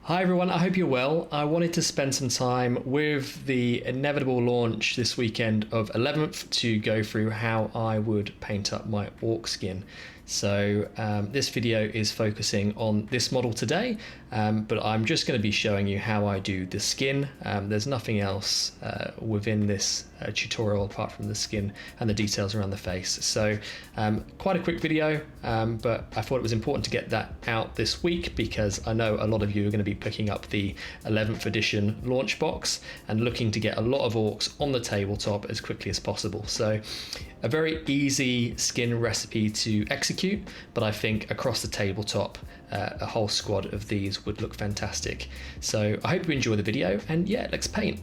Hi everyone, I hope you're well. I wanted to spend some time with the inevitable launch this weekend of 11th to go through how I would paint up my orc skin. So this video is focusing on this model today, but I'm just going to be showing you how I do the skin. There's nothing else within this tutorial apart from the skin and the details around the face. So quite a quick video, but I thought it was important to get that out this week because I know a lot of you are going to be picking up the 11th edition launch box and looking to get a lot of orcs on the tabletop as quickly as possible. So a very easy skin recipe to execute, but I think across the tabletop a whole squad of these would look fantastic. So I hope you enjoy the video, and yeah, let's paint.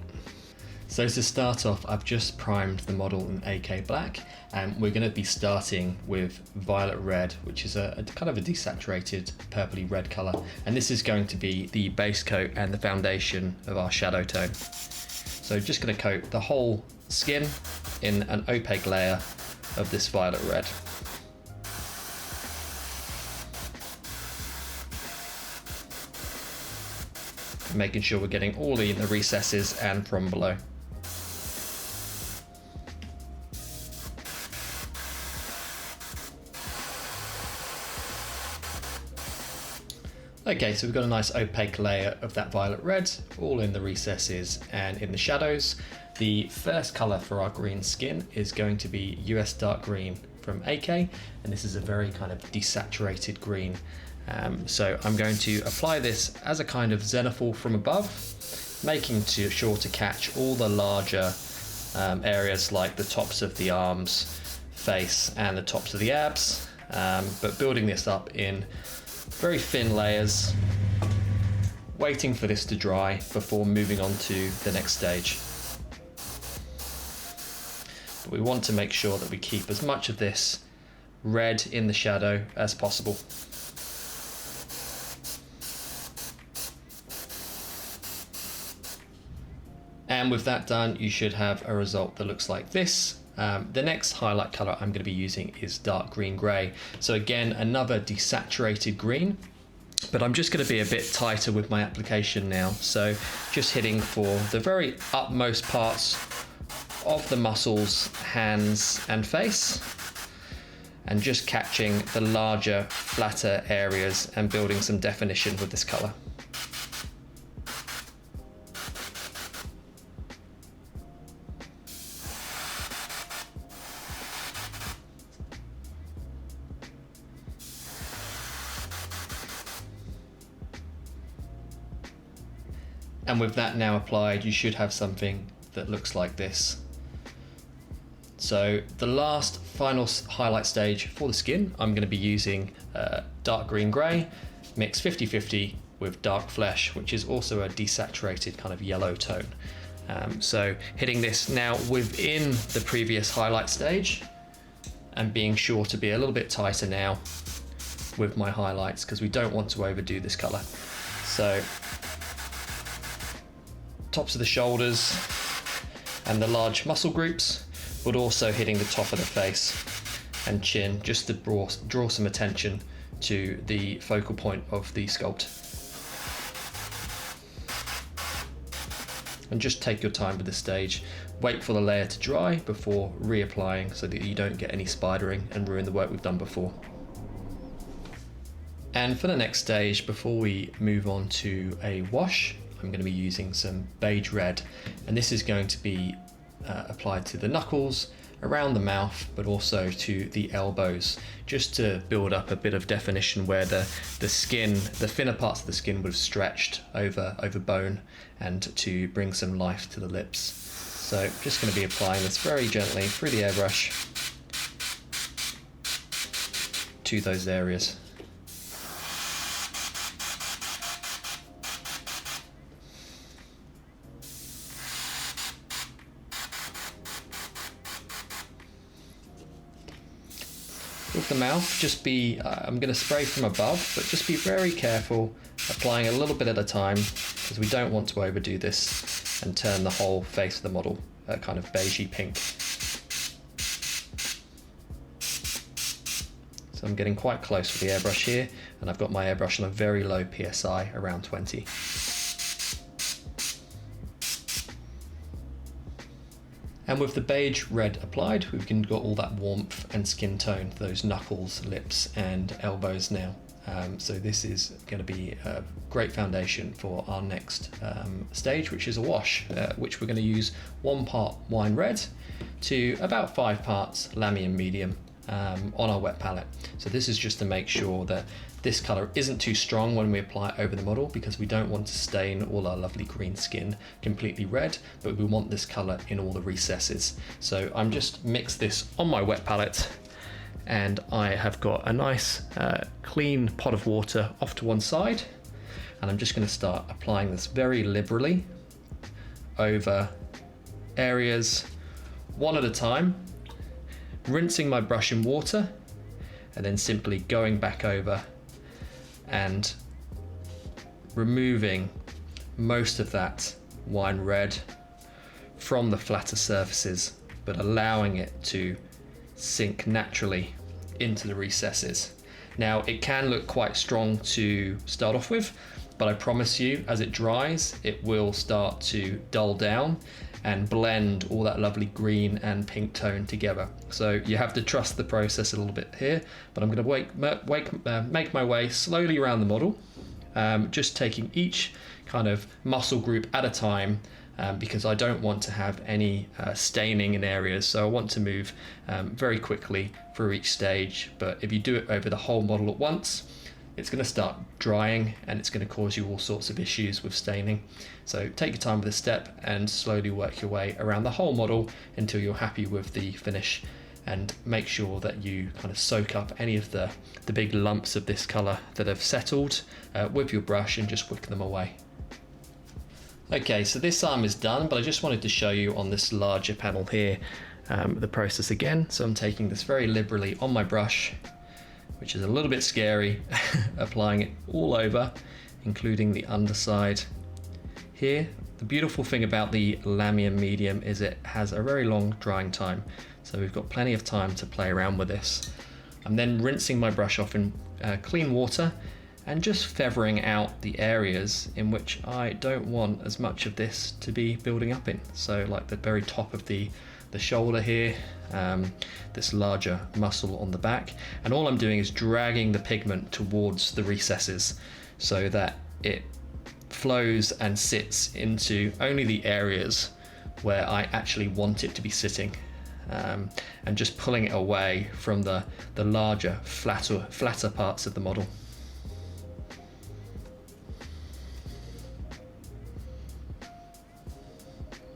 So to start off, I've just primed the model in AK black, and we're going to be starting with violet red, which is a kind of a desaturated purpley red color, and this is going to be the base coat and the foundation of our shadow tone. So just going to coat the whole skin in an opaque layer of this violet red. Making sure we're getting all in the recesses and from below. Okay, so we've got a nice opaque layer of that violet red, all in the recesses and in the shadows. The first color for our green skin is going to be US Dark Green from AK, and this is a very kind of desaturated green. So I'm going to apply this as a kind of zenithal from above, making sure to catch all the larger areas like the tops of the arms, face, and the tops of the abs, but building this up in very thin layers, waiting for this to dry before moving on to the next stage. But we want to make sure that we keep as much of this red in the shadow as possible. And with that done, you should have a result that looks like this. The next highlight color I'm going to be using is dark green gray. So again, another desaturated green, but I'm just going to be a bit tighter with my application now. So just hitting for the very utmost parts of the muscles, hands and face, and just catching the larger, flatter areas and building some definition with this color. And with that now applied, you should have something that looks like this. So the last final highlight stage for the skin, I'm going to be using dark green grey, mixed 50-50 with dark flesh, which is also a desaturated kind of yellow tone. So hitting this now within the previous highlight stage and being sure to be a little bit tighter now with my highlights because we don't want to overdo this colour. So tops of the shoulders and the large muscle groups, but also hitting the top of the face and chin just to draw some attention to the focal point of the sculpt. And just take your time with this stage. Wait for the layer to dry before reapplying so that you don't get any spidering and ruin the work we've done before. And for the next stage, before we move on to a wash, I'm going to be using some Beige Red, and this is going to be applied to the knuckles, around the mouth, but also to the elbows, just to build up a bit of definition where the skin, the thinner parts of the skin would have stretched over bone, and to bring some life to the lips. So just going to be applying this very gently through the airbrush to those areas. With the mouth, just be, I'm going to spray from above, but just be very careful, applying a little bit at a time, because we don't want to overdo this and turn the whole face of the model kind of beigey pink. So I'm getting quite close with the airbrush here, and I've got my airbrush on a very low PSI, around 20. And with the beige red applied, we've got all that warmth and skin tone, those knuckles, lips and elbows now. So this is going to be a great foundation for our next stage, which is a wash, which we're going to use 1 part wine red to about 5 parts Lahmian medium on our wet palette. So this is just to make sure that this colour isn't too strong when we apply it over the model, because we don't want to stain all our lovely green skin completely red, but we want this colour in all the recesses. So I'm just mix this on my wet palette, and I have got a nice clean pot of water off to one side, and I'm just going to start applying this very liberally over areas one at a time, rinsing my brush in water and then simply going back over and removing most of that wine red from the flatter surfaces, but allowing it to sink naturally into the recesses. Now, it can look quite strong to start off with, but I promise you, as it dries, it will start to dull down and blend all that lovely green and pink tone together. So you have to trust the process a little bit here, but I'm going to make my way slowly around the model, just taking each kind of muscle group at a time, because I don't want to have any staining in areas. So I want to move very quickly through each stage, but if you do it over the whole model at once, it's going to start drying and it's going to cause you all sorts of issues with staining. So take your time with this step and slowly work your way around the whole model until you're happy with the finish, and make sure that you kind of soak up any of the big lumps of this colour that have settled with your brush and just wick them away. Okay, so this arm is done, but I just wanted to show you on this larger panel here the process again. So I'm taking this very liberally on my brush, which is a little bit scary, applying it all over, including the underside here. The beautiful thing about the Lahmian medium is it has a very long drying time, so we've got plenty of time to play around with this. I'm then rinsing my brush off in clean water and just feathering out the areas in which I don't want as much of this to be building up in. So like the very top of the shoulder here, this larger muscle on the back, and all I'm doing is dragging the pigment towards the recesses so that it flows and sits into only the areas where I actually want it to be sitting, and just pulling it away from the larger, flatter parts of the model.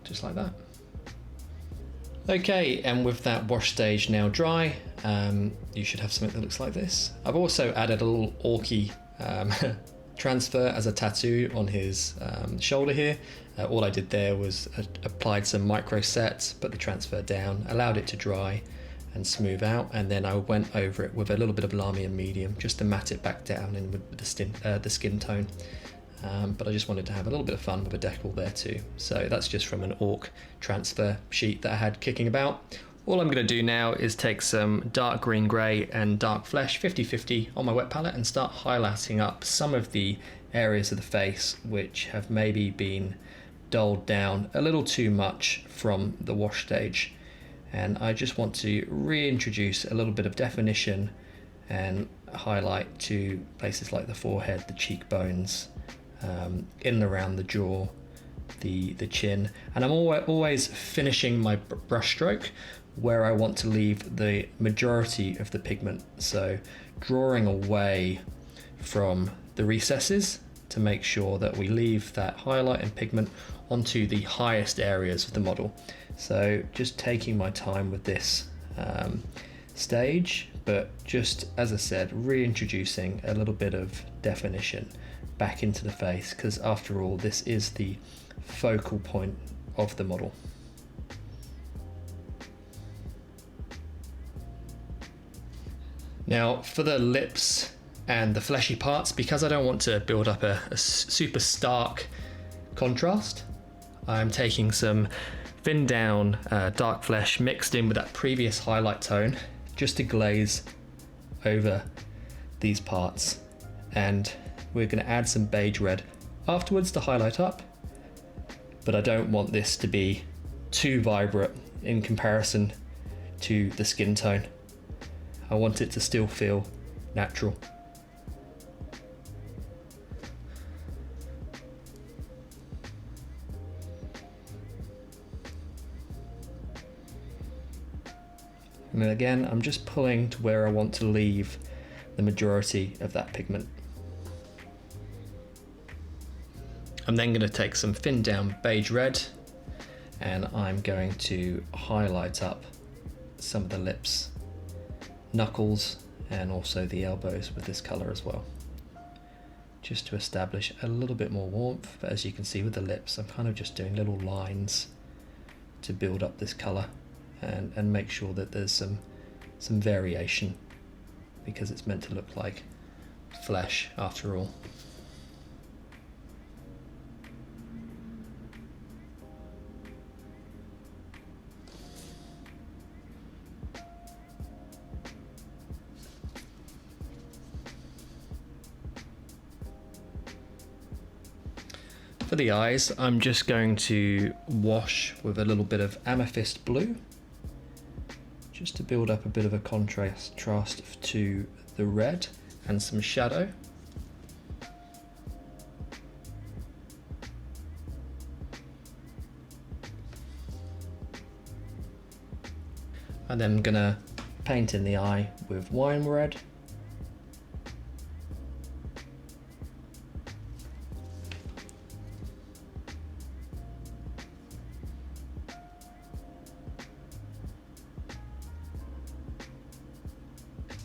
Just like that. Okay, and with that wash stage now dry, you should have something that looks like this. I've also added a little Orky transfer as a tattoo on his shoulder here. All I did there was applied some micro sets, put the transfer down, allowed it to dry and smooth out, and then I went over it with a little bit of Lahmian medium just to matte it back down in with the skin tone. But I just wanted to have a little bit of fun with a decal there too. So that's just from an Ork transfer sheet that I had kicking about. All I'm going to do now is take some dark green grey and dark flesh 50-50 on my wet palette and start highlighting up some of the areas of the face which have maybe been dulled down a little too much from the wash stage. And I just want to reintroduce a little bit of definition and highlight to places like the forehead, the cheekbones, in and around the jaw, the chin, and I'm always finishing my brush stroke where I want to leave the majority of the pigment, so drawing away from the recesses to make sure that we leave that highlight and pigment onto the highest areas of the model. So just taking my time with this stage, but just as I said, reintroducing a little bit of definition back into the face, because after all, this is the focal point of the model. Now for the lips and the fleshy parts, because I don't want to build up a super stark contrast, I'm taking some thinned down dark flesh mixed in with that previous highlight tone just to glaze over these parts, and we're going to add some beige red afterwards to highlight up, but I don't want this to be too vibrant in comparison to the skin tone. I want it to still feel natural. And then again, I'm just pulling to where I want to leave the majority of that pigment. I'm then going to take some thinned down Beige Red, and I'm going to highlight up some of the lips, knuckles, and also the elbows with this colour as well, just to establish a little bit more warmth. But as you can see with the lips, I'm kind of just doing little lines to build up this colour and make sure that there's some variation, because it's meant to look like flesh after all. For the eyes, I'm just going to wash with a little bit of Amethyst Blue, just to build up a bit of a contrast to the red and some shadow. And then I'm gonna paint in the eye with wine red.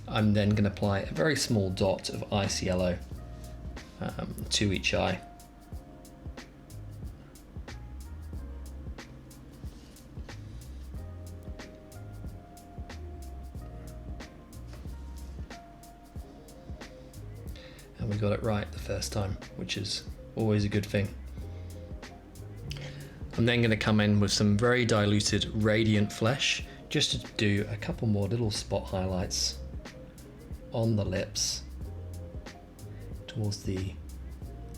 I'm then going to apply a very small dot of ice yellow to each eye. And we got it right the first time, which is always a good thing. I'm then going to come in with some very diluted radiant flesh, just to do a couple more little spot highlights on the lips towards the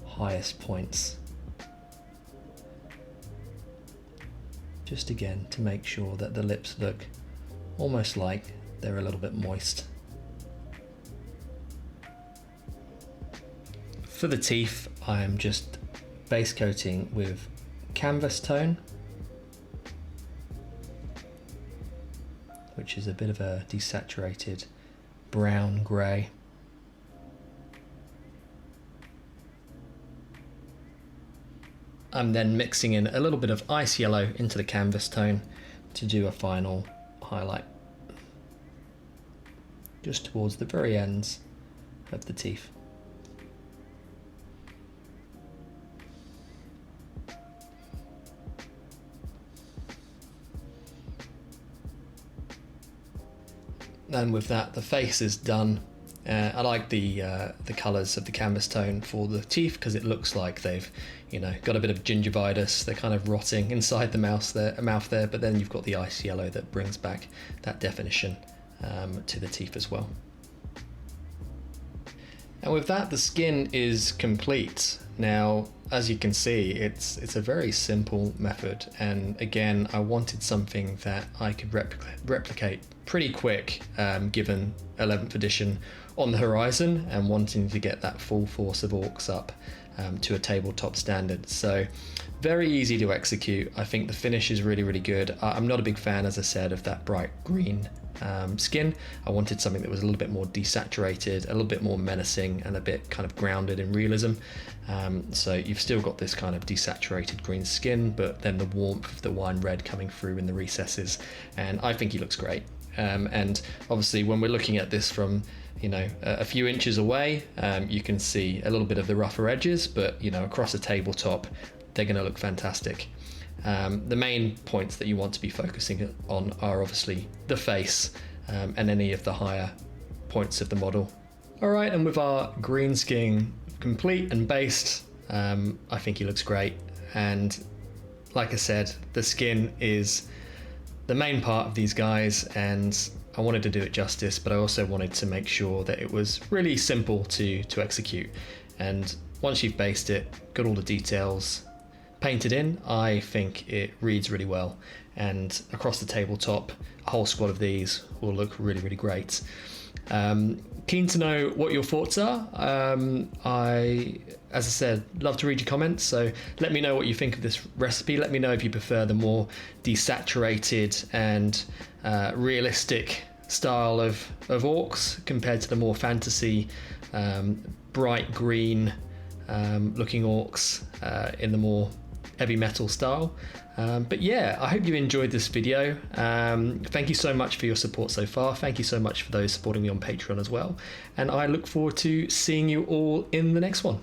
highest points, just again to make sure that the lips look almost like they're a little bit moist. For the teeth, I'm just base coating with canvas tone, which is a bit of a desaturated brown grey. I'm then mixing in a little bit of ice yellow into the canvas tone to do a final highlight, just towards the very ends of the teeth. And with that, the face is done. I like the colours of the canvas tone for the teeth, because it looks like they've, got a bit of gingivitis. They're kind of rotting inside the mouth there, but then you've got the ice yellow that brings back that definition to the teeth as well. And with that, the skin is complete. Now, as you can see, it's a very simple method, and again, I wanted something that I could replicate pretty quick, given 11th edition on the horizon and wanting to get that full force of Orks up to a tabletop standard. So very easy to execute. I think the finish is really, really good. I'm not a big fan, as I said, of that bright green skin. I wanted something that was a little bit more desaturated, a little bit more menacing, and a bit kind of grounded in realism. So you've still got this kind of desaturated green skin, but then the warmth of the wine red coming through in the recesses, and I think he looks great. And obviously when we're looking at this from a few inches away, you can see a little bit of the rougher edges, but across a tabletop they're going to look fantastic. The main points that you want to be focusing on are obviously the face and any of the higher points of the model. Alright, and with our greenskin complete and based, I think he looks great. And like I said, the skin is the main part of these guys, and I wanted to do it justice, but I also wanted to make sure that it was really simple to execute. And once you've based it, got all the details painted in, I think it reads really well, and across the tabletop, a whole squad of these will look really, really great. Keen to know what your thoughts are. As I said, love to read your comments, so let me know what you think of this recipe. Let me know if you prefer the more desaturated and realistic style of orcs compared to the more fantasy, bright green looking orcs in the more heavy metal style. But yeah, I hope you enjoyed this video. Thank you so much for your support so far. Thank you so much for those supporting me on Patreon as well. And I look forward to seeing you all in the next one.